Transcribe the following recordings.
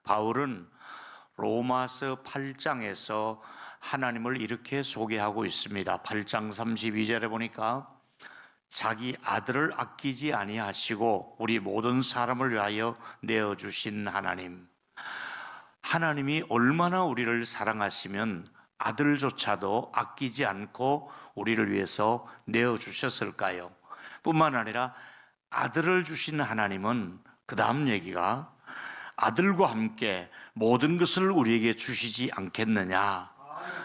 바울은 로마서 8장에서 하나님을 이렇게 소개하고 있습니다. 8장 32절에 보니까 자기 아들을 아끼지 아니하시고 우리 모든 사람을 위하여 내어주신 하나님, 하나님이 얼마나 우리를 사랑하시면 아들조차도 아끼지 않고 우리를 위해서 내어주셨을까요? 뿐만 아니라 아들을 주신 하나님은 그 다음 얘기가 아들과 함께 모든 것을 우리에게 주시지 않겠느냐.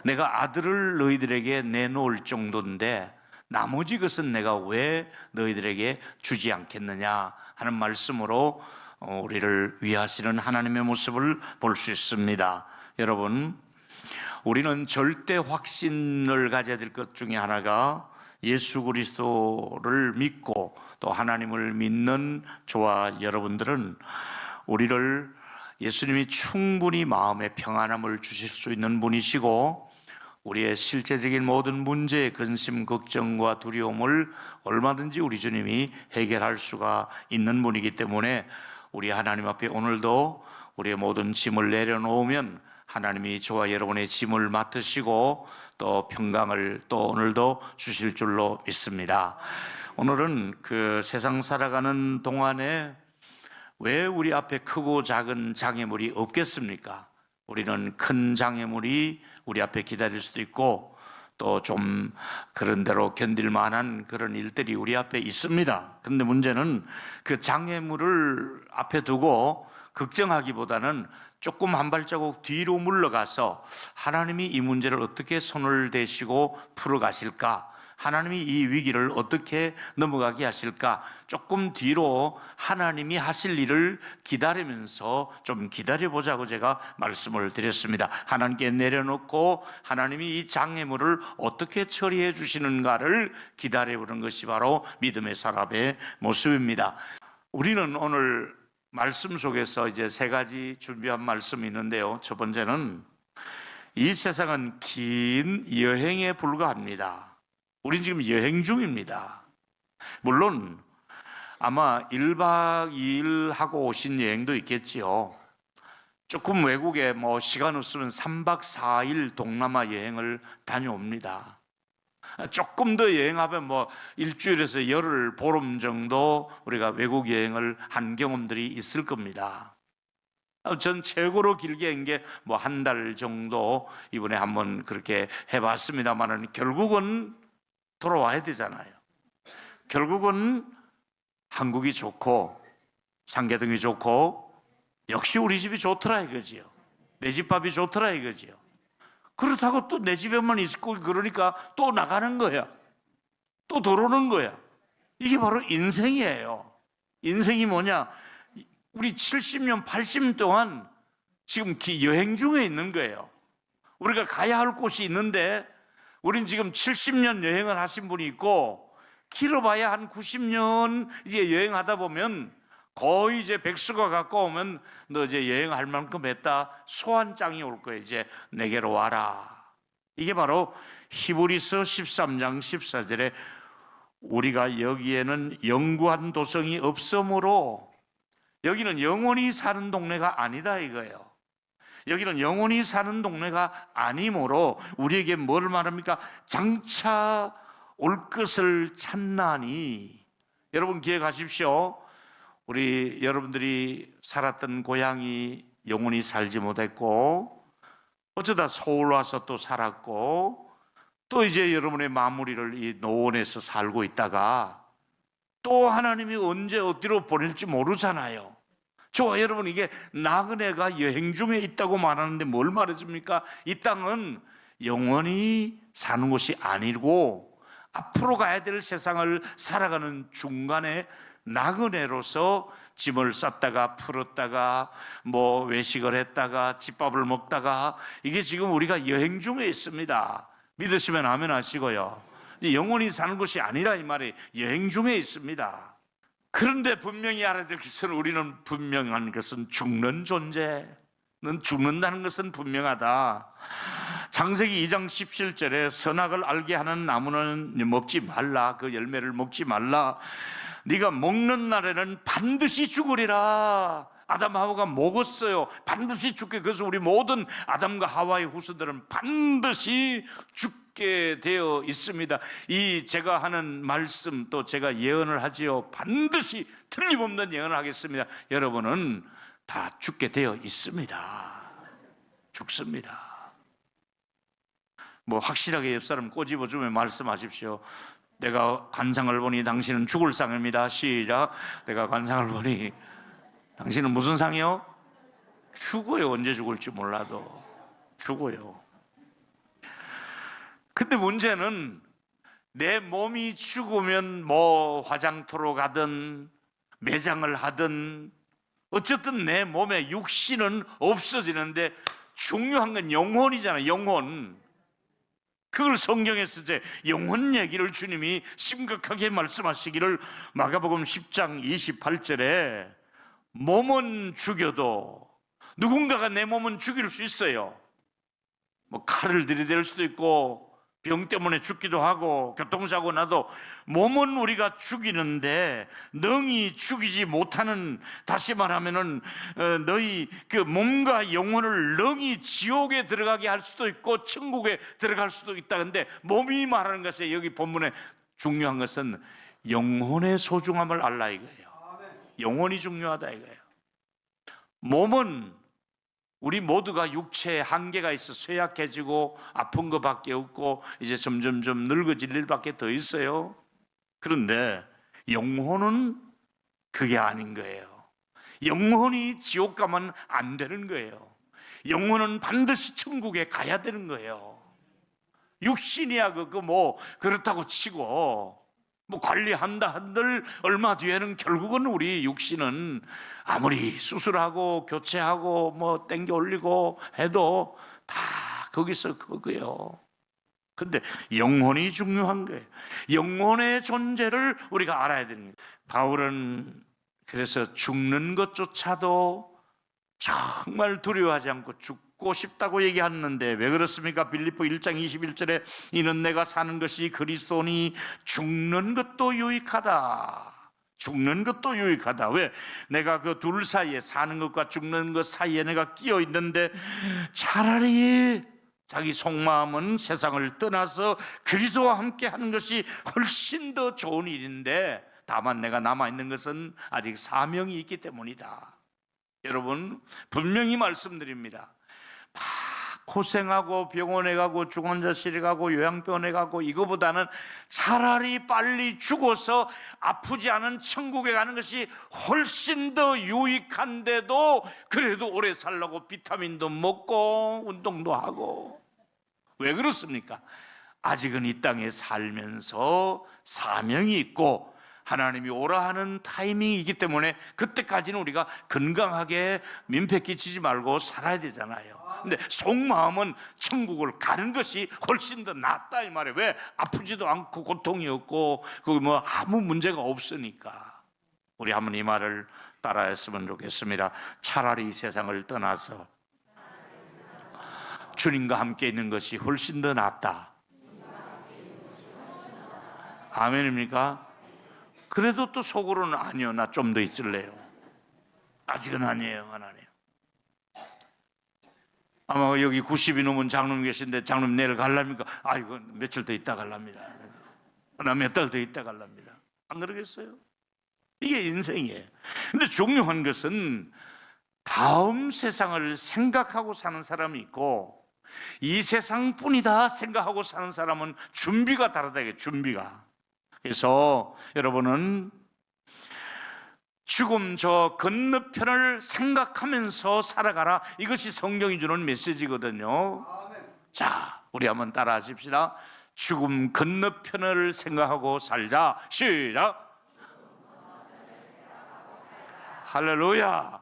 내가 아들을 너희들에게 내놓을 정도인데 나머지 것은 내가 왜 너희들에게 주지 않겠느냐 하는 말씀으로 우리를 위하시는 하나님의 모습을 볼 수 있습니다. 여러분, 우리는 절대 확신을 가져야 될 것 중에 하나가 예수 그리스도를 믿고 또 하나님을 믿는 저와 여러분들은 우리를 예수님이 충분히 마음의 평안함을 주실 수 있는 분이시고 우리의 실제적인 모든 문제의 근심, 걱정과 두려움을 얼마든지 우리 주님이 해결할 수가 있는 분이기 때문에 우리 하나님 앞에 오늘도 우리의 모든 짐을 내려놓으면 하나님이 저와 여러분의 짐을 맡으시고 또 평강을 또 오늘도 주실 줄로 믿습니다. 오늘은 그 세상 살아가는 동안에 왜 우리 앞에 크고 작은 장애물이 없겠습니까? 우리는 큰 장애물이 우리 앞에 기다릴 수도 있고 또 좀 그런 대로 견딜 만한 그런 일들이 우리 앞에 있습니다. 그런데 문제는 그 장애물을 앞에 두고 걱정하기보다는 조금 한 발자국 뒤로 물러가서 하나님이 이 문제를 어떻게 손을 대시고 풀어가실까? 하나님이 이 위기를 어떻게 넘어가게 하실까? 조금 뒤로 하나님이 하실 일을 기다리면서 좀 기다려보자고 제가 말씀을 드렸습니다. 하나님께 내려놓고 하나님이 이 장애물을 어떻게 처리해 주시는가를 기다려보는 것이 바로 믿음의 사람의 모습입니다. 우리는 오늘 말씀 속에서 이제 세 가지 준비한 말씀이 있는데요. 첫 번째는 이 세상은 긴 여행에 불과합니다. 우린 지금 여행 중입니다. 물론 아마 1박 2일 하고 오신 여행도 있겠지요. 조금 외국에 시간 없으면 3박 4일 동남아 여행을 다녀옵니다. 조금 더 여행하면 일주일에서 열흘, 보름 정도 우리가 외국 여행을 한 경험들이 있을 겁니다. 전 최고로 길게 한 게 한 달 정도 이번에 한번 그렇게 해봤습니다만은 결국은 돌아와야 되잖아요. 결국은 한국이 좋고 상계동이 좋고 역시 우리 집이 좋더라 이거지요. 내 집밥이 좋더라 이거지요. 그렇다고 또 내 집에만 있고 그러니까 또 나가는 거야. 또 들어오는 거야. 이게 바로 인생이에요. 인생이 뭐냐? 우리 70년, 80년 동안 지금 여행 중에 있는 거예요. 우리가 가야 할 곳이 있는데 우린 지금 70년 여행을 하신 분이 있고 길어봐야 한 90년 이제 여행하다 보면 거의 이제 백수가 가까우면 너 이제 여행할 만큼 했다. 소환장이 올 거예요. 이제 내게로 와라. 이게 바로 히브리서 13장 14절에 우리가 여기에는 영구한 도성이 없으므로 여기는 영원히 사는 동네가 아니다 이거예요. 여기는 영원히 사는 동네가 아니므로 우리에게 뭘 말합니까? 장차 올 것을 찾나니. 여러분 기억하십시오. 우리 여러분들이 살았던 고향이 영원히 살지 못했고 어쩌다 서울 와서 또 살았고 또 이제 여러분의 마무리를 이 노원에서 살고 있다가 또 하나님이 언제 어디로 보낼지 모르잖아요. 저와 여러분 이게 나그네가 여행 중에 있다고 말하는데 뭘 말해줍니까? 이 땅은 영원히 사는 곳이 아니고 앞으로 가야 될 세상을 살아가는 중간에 나그네로서 짐을 쌌다가 풀었다가 외식을 했다가 집밥을 먹다가 이게 지금 우리가 여행 중에 있습니다. 믿으시면 아멘 하시고요. 영원히 사는 것이 아니라 이 말이 여행 중에 있습니다. 그런데 분명히 알아야 될 것은 우리는 분명한 것은 죽는 존재는 죽는다는 것은 분명하다. 창세기 2장 17절에 선악을 알게 하는 나무는 먹지 말라. 그 열매를 먹지 말라. 네가 먹는 날에는 반드시 죽으리라. 아담 하와가 먹었어요. 반드시 죽게. 그래서 우리 모든 아담과 하와의 후손들은 반드시 죽게 되어 있습니다. 이 제가 하는 말씀 또 제가 예언을 하지요. 반드시 틀림없는 예언을 하겠습니다. 여러분은 다 죽게 되어 있습니다. 죽습니다. 뭐 확실하게 옆 사람 꼬집어주면 말씀하십시오. 내가 관상을 보니 당신은 죽을 상입니다. 시작. 내가 관상을 보니 당신은 무슨 상이요? 죽어요. 언제 죽을지 몰라도 죽어요. 근데 문제는 내 몸이 죽으면 뭐 화장터로 가든 매장을 하든 어쨌든 내 몸의 육신은 없어지는데 중요한 건 영혼이잖아요. 영혼. 그걸 성경에서 이제 영혼 얘기를 주님이 심각하게 말씀하시기를 마가복음 10장 28절에 몸은 죽여도 누군가가 내 몸은 죽일 수 있어요. 뭐 칼을 들이댈 수도 있고 병 때문에 죽기도 하고 교통사고 나도 몸은 우리가 죽이는데 능히 죽이지 못하는, 다시 말하면은 너희 그 몸과 영혼을 능히 지옥에 들어가게 할 수도 있고 천국에 들어갈 수도 있다. 근데 몸이 말하는 것에 여기 본문에 중요한 것은 영혼의 소중함을 알라 이거예요. 영혼이 중요하다 이거예요. 몸은 우리 모두가 육체에 한계가 있어 쇠약해지고 아픈 것밖에 없고 이제 점점점 늙어질 일밖에 더 있어요. 그런데 영혼은 그게 아닌 거예요. 영혼이 지옥 가면 안 되는 거예요. 영혼은 반드시 천국에 가야 되는 거예요. 육신이야 뭐 그렇다고 치고 뭐 관리한다 한들 얼마 뒤에는 결국은 우리 육신은 아무리 수술하고 교체하고 뭐 땡겨 올리고 해도 다 거기서 그거예요. 근데 영혼이 중요한 거예요. 영혼의 존재를 우리가 알아야 되는 거예요. 바울은 그래서 죽는 것조차도 정말 두려워하지 않고 죽고 싶다고 얘기하는데 왜 그렇습니까? 빌립보 1장 21절에 이는 내가 사는 것이 그리스도니 죽는 것도 유익하다. 죽는 것도 유익하다. 왜? 내가 그 둘 사이에, 사는 것과 죽는 것 사이에 내가 끼어 있는데 차라리 자기 속마음은 세상을 떠나서 그리스도와 함께 하는 것이 훨씬 더 좋은 일인데 다만 내가 남아있는 것은 아직 사명이 있기 때문이다. 여러분 분명히 말씀드립니다. 막 고생하고 병원에 가고 중환자실에 가고 요양병원에 가고 이거보다는 차라리 빨리 죽어서 아프지 않은 천국에 가는 것이 훨씬 더 유익한데도 그래도 오래 살려고 비타민도 먹고 운동도 하고. 왜 그렇습니까? 아직은 이 땅에 살면서 사명이 있고 하나님이 오라 하는 타이밍이기 때문에 그때까지는 우리가 건강하게 민폐 끼치지 말고 살아야 되잖아요. 근데 속마음은 천국을 가는 것이 훨씬 더 낫다 이 말이에요. 왜? 아프지도 않고 고통이 없고 그 뭐 아무 문제가 없으니까. 우리 한번 이 말을 따라했으면 좋겠습니다. 차라리 이 세상을 떠나서 주님과 함께 있는 것이 훨씬 더 낫다. 아멘입니까? 그래도 또 속으로는 아니요, 나 좀 더 있을래요. 아직은 아니에요, 하나님. 아마 여기 90이 넘은 장로님 계신데 장로님 내일 갈랍니까? 아이고 며칠 더 있다 갈랍니다. 나 몇 달 더 있다 갈랍니다. 안 그러겠어요? 이게 인생이에요. 근데 중요한 것은 다음 세상을 생각하고 사는 사람이 있고 이 세상뿐이다 생각하고 사는 사람은 준비가 다르다 이게 준비가. 그래서 여러분은 죽음 저 건너편을 생각하면서 살아가라. 이것이 성경이 주는 메시지거든요. 자, 우리 한번 따라 하십시다. 죽음 건너편을 생각하고 살자. 시작. 할렐루야.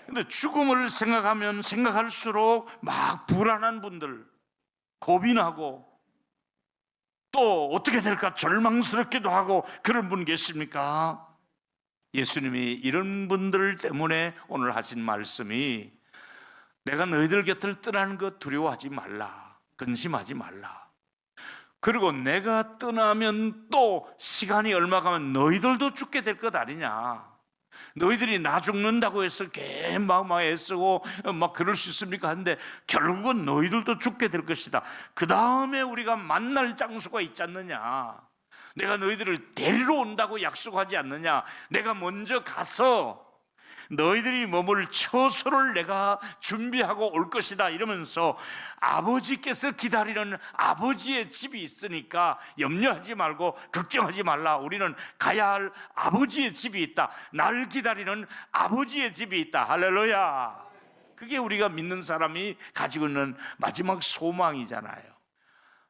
근데 죽음을 생각하면 생각할수록 막 불안한 분들, 겁이 나고 또 어떻게 될까 절망스럽기도 하고 그런 분 계십니까? 예수님이 이런 분들 때문에 오늘 하신 말씀이 내가 너희들 곁을 떠나는 것 두려워하지 말라, 근심하지 말라. 그리고 내가 떠나면 또 시간이 얼마 가면 너희들도 죽게 될 것 아니냐. 너희들이 나 죽는다고 해서 막 애쓰고 막 그럴 수 있습니까? 하는데 결국은 너희들도 죽게 될 것이다. 그 다음에 우리가 만날 장소가 있지 않느냐. 내가 너희들을 데리러 온다고 약속하지 않느냐. 내가 먼저 가서 너희들이 머물 처소를 내가 준비하고 올 것이다 이러면서 아버지께서 기다리는 아버지의 집이 있으니까 염려하지 말고 걱정하지 말라. 우리는 가야 할 아버지의 집이 있다. 날 기다리는 아버지의 집이 있다. 할렐루야. 그게 우리가 믿는 사람이 가지고 있는 마지막 소망이잖아요.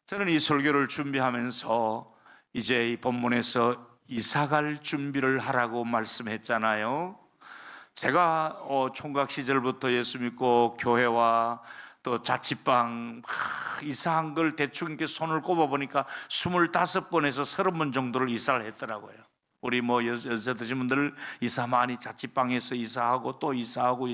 저는 이 설교를 준비하면서 이제 이 본문에서 이사갈 준비를 하라고 말씀했잖아요. 제가 총각 시절부터 예수 믿고 교회와 또 자취방 이사한 걸 대충 이렇게 손을 꼽아보니까 25번에서 30번 정도를 이사를 했더라고요. 우리 여자 되신 분들 이사 많이 자취방에서 이사하고 또 이사하고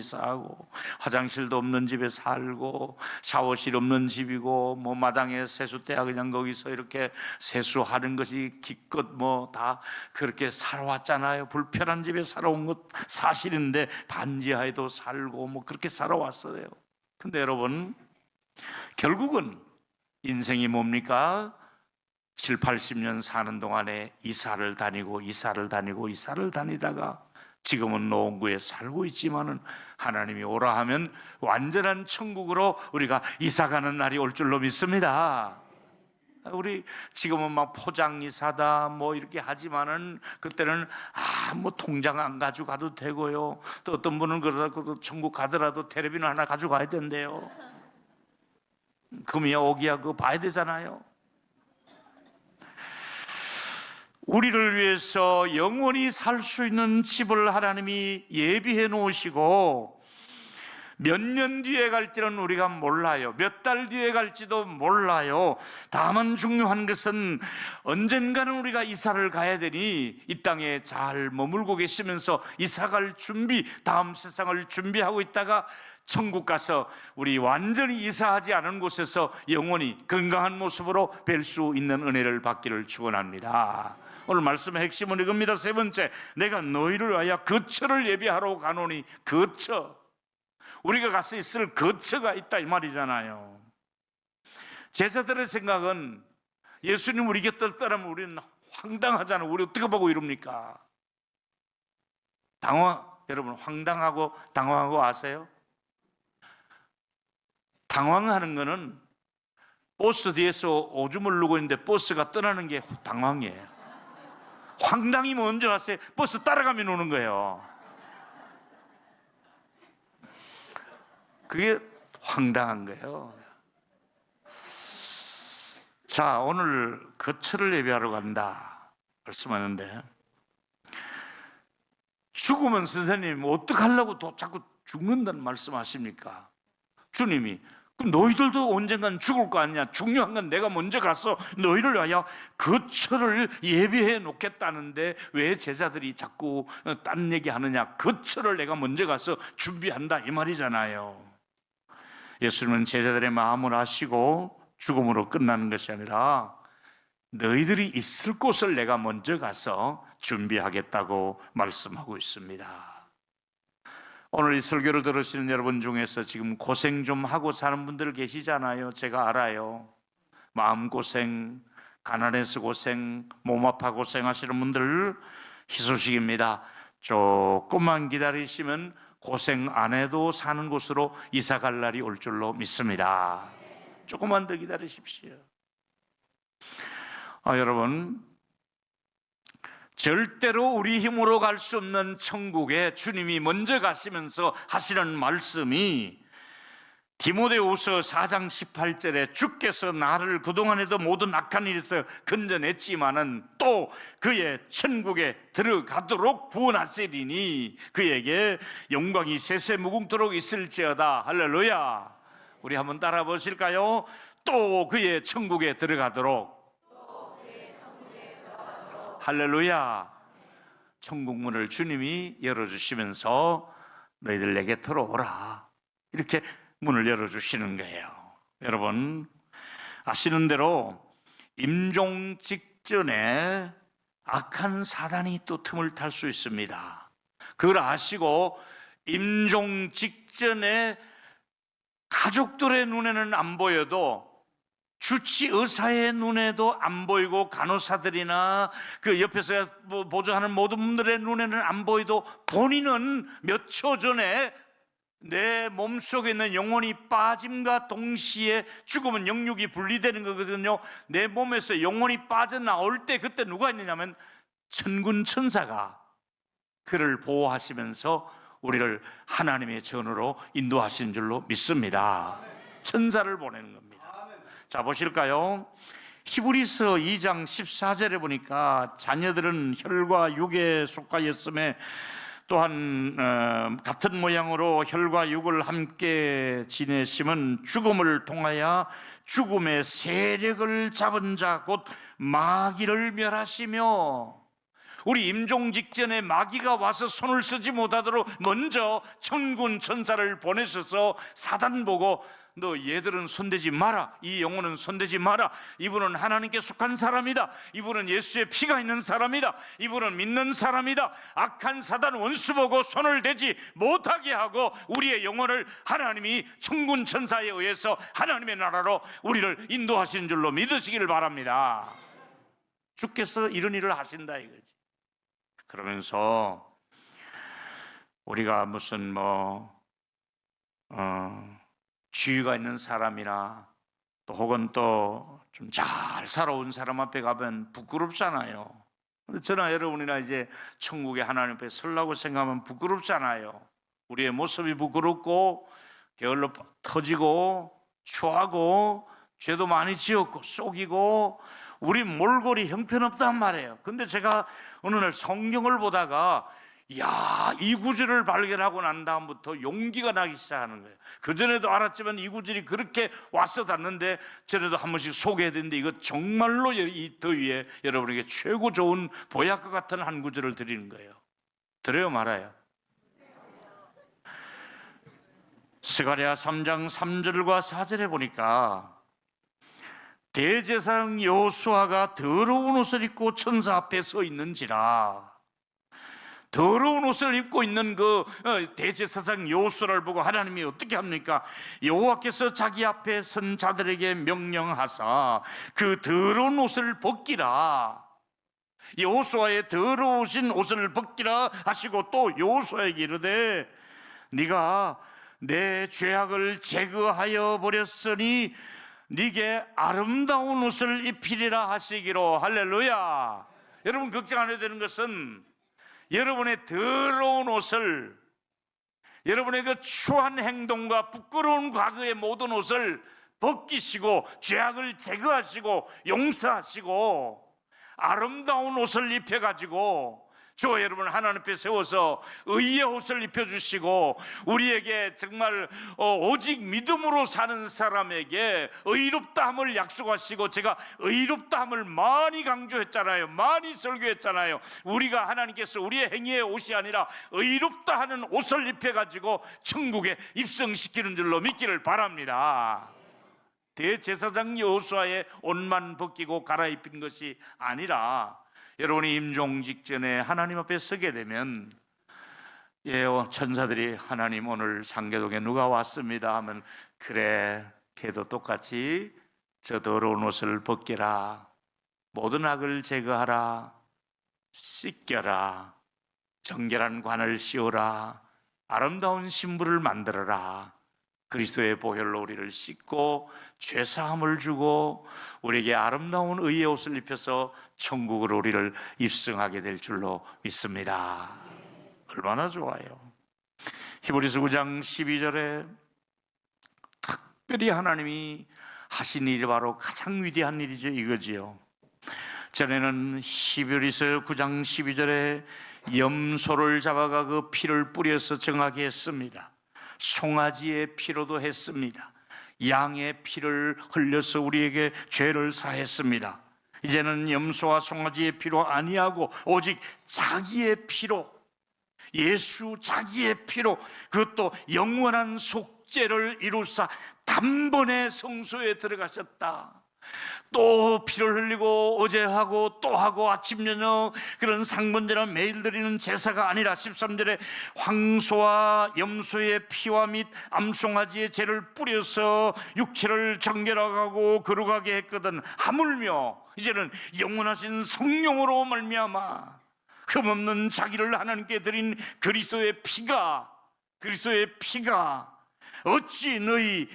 화장실도 없는 집에 살고 샤워실 없는 집이고 마당에 세수대야 그냥 거기서 이렇게 세수하는 것이 기껏 다 그렇게 살아왔잖아요. 불편한 집에 살아온 것 사실인데 반지하에도 살고 그렇게 살아왔어요. 근데 여러분 결국은 인생이 뭡니까? 7, 80년 사는 동안에 이사를 다니다가 지금은 노원구에 살고 있지만은 하나님이 오라 하면 완전한 천국으로 우리가 이사가는 날이 올 줄로 믿습니다. 우리 지금은 막 포장 이사다 이렇게 하지만은 그때는 통장 안 가져가도 되고요. 또 어떤 분은 그러다 천국 가더라도 텔레비는 하나 가져가야 된대요. 금이야 오기야 그거 봐야 되잖아요. 우리를 위해서 영원히 살 수 있는 집을 하나님이 예비해 놓으시고 몇 년 뒤에 갈지는 우리가 몰라요. 몇 달 뒤에 갈지도 몰라요. 다만 중요한 것은 언젠가는 우리가 이사를 가야 되니 이 땅에 잘 머물고 계시면서 이사갈 준비, 다음 세상을 준비하고 있다가 천국 가서 우리 완전히 이사하지 않은 곳에서 영원히 건강한 모습으로 뵐 수 있는 은혜를 받기를 축원합니다. 오늘 말씀의 핵심은 이겁니다. 세 번째, 내가 너희를 위하여 거처를 예비하러 가노니. 거처, 우리가 가서 있을 거처가 있다 이 말이잖아요. 제자들의 생각은 예수님 우리 곁을 떠나면 우리는 황당하잖아요. 우리 어떻게 보고 이럽니까? 여러분 황당하고 당황하고 아세요? 당황하는 거는 버스 뒤에서 오줌을 누고 있는데 버스가 떠나는 게 당황이에요. 황당이 먼저 왔어요. 버스 따라가면 오는 거예요. 그게 황당한 거예요. 자, 오늘 거처를 예비하러 간다 말씀하는데 죽으면 선생님 어떡하려고 자꾸 죽는다는 말씀하십니까? 주님이 그럼 너희들도 언젠간 죽을 거 아니냐? 중요한 건 내가 먼저 가서 너희를 위하여 거처를 예비해 놓겠다는데 왜 제자들이 자꾸 딴 얘기하느냐? 거처를 내가 먼저 가서 준비한다 이 말이잖아요. 예수님은 제자들의 마음을 아시고 죽음으로 끝나는 것이 아니라 너희들이 있을 곳을 내가 먼저 가서 준비하겠다고 말씀하고 있습니다. 오늘 이 설교를 들으시는 여러분 중에서 지금 고생 좀 하고 사는 분들 계시잖아요. 제가 알아요. 마음고생, 가난해서 고생, 몸 아파 고생하시는 분들 희소식입니다. 조금만 기다리시면 고생 안 해도 사는 곳으로 이사 갈 날이 올 줄로 믿습니다. 조금만 더 기다리십시오. 여러분 절대로 우리 힘으로 갈 수 없는 천국에 주님이 먼저 가시면서 하시는 말씀이 디모데후서 4장 18절에 주께서 나를 그동안에도 모든 악한 일에서 건져냈지만은 또 그의 천국에 들어가도록 구원하시리니 그에게 영광이 세세 무궁토록 있을지어다. 할렐루야. 우리 한번 따라 보실까요? 또 그의 천국에 들어가도록. 할렐루야. 천국 문을 주님이 열어주시면서 너희들 내게 들어오라 이렇게 문을 열어주시는 거예요. 여러분 아시는 대로 임종 직전에 악한 사단이 또 틈을 탈 수 있습니다. 그걸 아시고 임종 직전에 가족들의 눈에는 안 보여도 주치 의사의 눈에도 안 보이고 간호사들이나 그 옆에서 보조하는 모든 분들의 눈에는 안 보여도 본인은 몇 초 전에 내 몸속에 있는 영혼이 빠짐과 동시에 죽으면 영육이 분리되는 거거든요. 내 몸에서 영혼이 빠져나올 때 그때 누가 있느냐면 천군 천사가 그를 보호하시면서 우리를 하나님의 전으로 인도하시는 줄로 믿습니다. 천사를 보내는 겁니다. 자, 보실까요? 히브리서 2장 14절에 보니까 자녀들은 혈과 육에 속하였음에 또한 같은 모양으로 혈과 육을 함께 지내심은 죽음을 통하여 죽음의 세력을 잡은 자 곧 마귀를 멸하시며, 우리 임종 직전에 마귀가 와서 손을 쓰지 못하도록 먼저 천군 천사를 보내셔서 사단 보고 너 얘들은 손대지 마라, 이 영혼은 손대지 마라, 이분은 하나님께 속한 사람이다, 이분은 예수의 피가 있는 사람이다, 이분은 믿는 사람이다, 악한 사단 원수 보고 손을 대지 못하게 하고 우리의 영혼을 하나님이 천군 천사에 의해서 하나님의 나라로 우리를 인도하시는 줄로 믿으시기를 바랍니다. 주께서 이런 일을 하신다 이거지. 그러면서 우리가 무슨 지위가 있는 사람이나 또 혹은 또 좀 잘 살아온 사람 앞에 가면 부끄럽잖아요. 저나 여러분이나 이제 천국에 하나님 앞에 서려고 생각하면 부끄럽잖아요. 우리의 모습이 부끄럽고 게을러 터지고 추하고 죄도 많이 지었고 속이고 우리 몰골이 형편없단 말이에요. 근데 제가 어느 날 성경을 보다가 이 구절을 발견하고 난 다음부터 용기가 나기 시작하는 거예요. 그전에도 알았지만 이 구절이 그렇게 와서 닿는데 전에도 한 번씩 소개해야 되는데 이거 정말로 이 더위에 여러분에게 최고 좋은 보약과 같은 한 구절을 드리는 거예요. 드려요 말아요? 스가랴 3장 3절과 4절에 보니까 대제사장 여호수아가 더러운 옷을 입고 천사 앞에 서 있는지라, 더러운 옷을 입고 있는 그 대제사장 여호수아를 보고 하나님이 어떻게 합니까? 여호와께서 자기 앞에 선 자들에게 명령하사 그 더러운 옷을 벗기라, 여호수아의 더러우신 옷을 벗기라 하시고 또 여호수아에게 이르되 네가 내 죄악을 제거하여 버렸으니 네게 아름다운 옷을 입히리라 하시기로. 할렐루야. 여러분 걱정 안 해도 되는 것은 여러분의 더러운 옷을, 여러분의 그 추한 행동과 부끄러운 과거의 모든 옷을 벗기시고 죄악을 제거하시고 용서하시고 아름다운 옷을 입혀가지고 저 여러분 하나님 앞에 세워서 의의 옷을 입혀주시고 우리에게 정말 오직 믿음으로 사는 사람에게 의롭다함을 약속하시고, 제가 의롭다함을 많이 강조했잖아요. 많이 설교했잖아요. 우리가 하나님께서 우리의 행위의 옷이 아니라 의롭다 하는 옷을 입혀가지고 천국에 입성시키는 줄로 믿기를 바랍니다. 대제사장 여호수아의 옷만 벗기고 갈아입힌 것이 아니라 여러분이 임종 직전에 하나님 앞에 서게 되면 천사들이 하나님 오늘 상계동에 누가 왔습니다 하면 그래, 걔도 똑같이 저 더러운 옷을 벗겨라, 모든 악을 제거하라, 씻겨라, 정결한 관을 씌우라, 아름다운 신부를 만들어라, 그리스도의 보혈로 우리를 씻고 죄사함을 주고 우리에게 아름다운 의의 옷을 입혀서 천국으로 우리를 입성하게 될 줄로 믿습니다. 얼마나 좋아요. 히브리서 9장 12절에 특별히 하나님이 하신 일이 바로 가장 위대한 일이죠. 이거지요. 전에는 히브리서 9장 12절에 염소를 잡아가 그 피를 뿌려서 정하게 했습니다. 송아지의 피로도 했습니다. 양의 피를 흘려서 우리에게 죄를 사했습니다. 이제는 염소와 송아지의 피로 아니하고 오직 자기의 피로, 예수 자기의 피로, 그것도 영원한 속죄를 이루사 단번에 성소에 들어가셨다. 또 피를 흘리고 어제 하고 또 하고 아침 저녁 그런 상번제나 매일 드리는 제사가 아니라 13절에 황소와 염소의 피와 및 암송아지의 죄를 뿌려서 육체를 정결하고 거룩하게 했거든. 하물며 이제는 영원하신 성령으로 말미암아 흠없는 자기를 하나님께 드린 그리스도의 피가 어찌 너희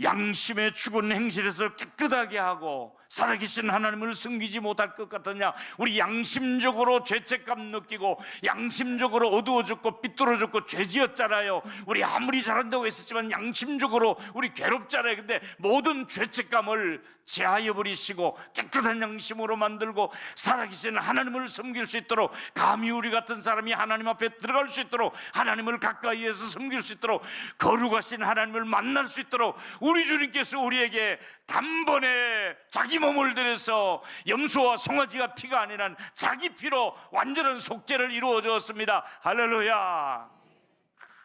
양심의 죽은 행실에서 깨끗하게 하고 살아계신 하나님을 섬기지 못할 것 같느냐. 우리 양심적으로 죄책감 느끼고 양심적으로 어두워졌고 삐뚤어졌고 죄지었잖아요. 우리 아무리 잘한다고 했었지만 양심적으로 우리 괴롭잖아요. 근데 모든 죄책감을 제하여 버리시고 깨끗한 양심으로 만들고 살아계신 하나님을 섬길 수 있도록, 감히 우리 같은 사람이 하나님 앞에 들어갈 수 있도록, 하나님을 가까이에서 섬길 수 있도록, 거룩하신 하나님을 만날 수 있도록 우리 주님께서 우리에게 단번에 자기 몸을 들여서 염소와 송아지가 피가 아니라 자기 피로 완전한 속죄를 이루어 주었습니다. 할렐루야.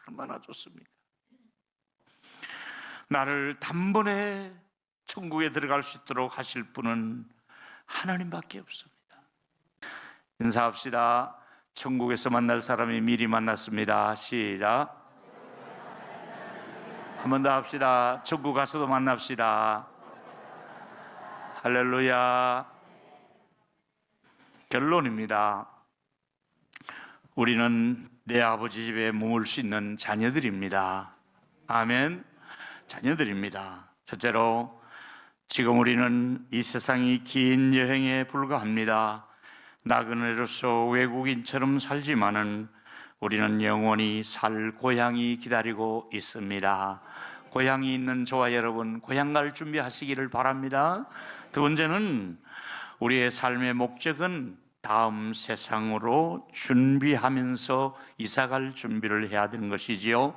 얼마나 좋습니까? 나를 단번에 천국에 들어갈 수 있도록 하실 분은 하나님밖에 없습니다. 인사합시다. 천국에서 만날 사람이 미리 만났습니다. 시작. 한 번 더 합시다. 천국 가서도 만납시다. 할렐루야. 결론입니다. 우리는 내 아버지 집에 머물 수 있는 자녀들입니다. 아멘. 자녀들입니다. 첫째로, 지금 우리는 이 세상이 긴 여행에 불과합니다. 나그네로서 외국인처럼 살지만은 우리는 영원히 살 고향이 기다리고 있습니다. 고향이 있는 저와 여러분, 고향 갈 준비하시기를 바랍니다. 두 번째는, 우리의 삶의 목적은 다음 세상으로 준비하면서 이사갈 준비를 해야 되는 것이지요.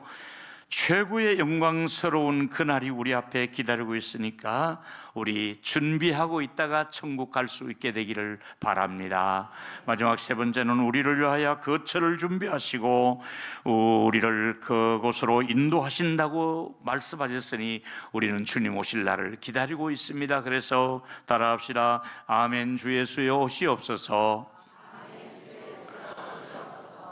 최고의 영광스러운 그날이 우리 앞에 기다리고 있으니까 우리 준비하고 있다가 천국 갈 수 있게 되기를 바랍니다. 마지막 세 번째는, 우리를 위하여 거처를 준비하시고 우리를 그곳으로 인도하신다고 말씀하셨으니 우리는 주님 오실 날을 기다리고 있습니다. 그래서 따라합시다. 아멘. 주 예수여 오시옵소서.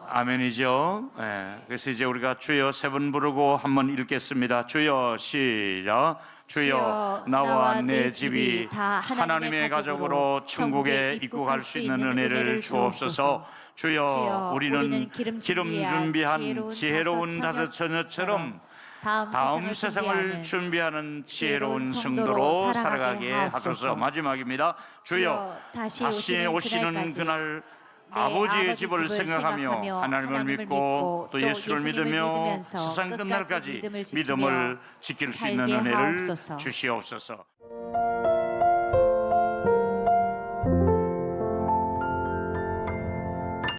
아멘이죠. 네. 그래서 이제 우리가 주여 세 번 부르고 한번 읽겠습니다. 주여, 시작. 주여, 나와 내 집이 다 하나님의 가족으로 천국에 입국할 수 있는 은혜를 주옵소서. 주여, 우리는 기름 준비한 지혜로운 다섯 처녀처럼 다음 세상을 준비하는 지혜로운 성도로 살아가게 하소서. 마지막입니다. 주여, 다시 오시는 그날 아버지의 집을 생각하며 하나님을 믿고 또 예수를 믿으며 세상 끝날까지 믿음을 지킬 수 있는 은혜를 주시옵소서.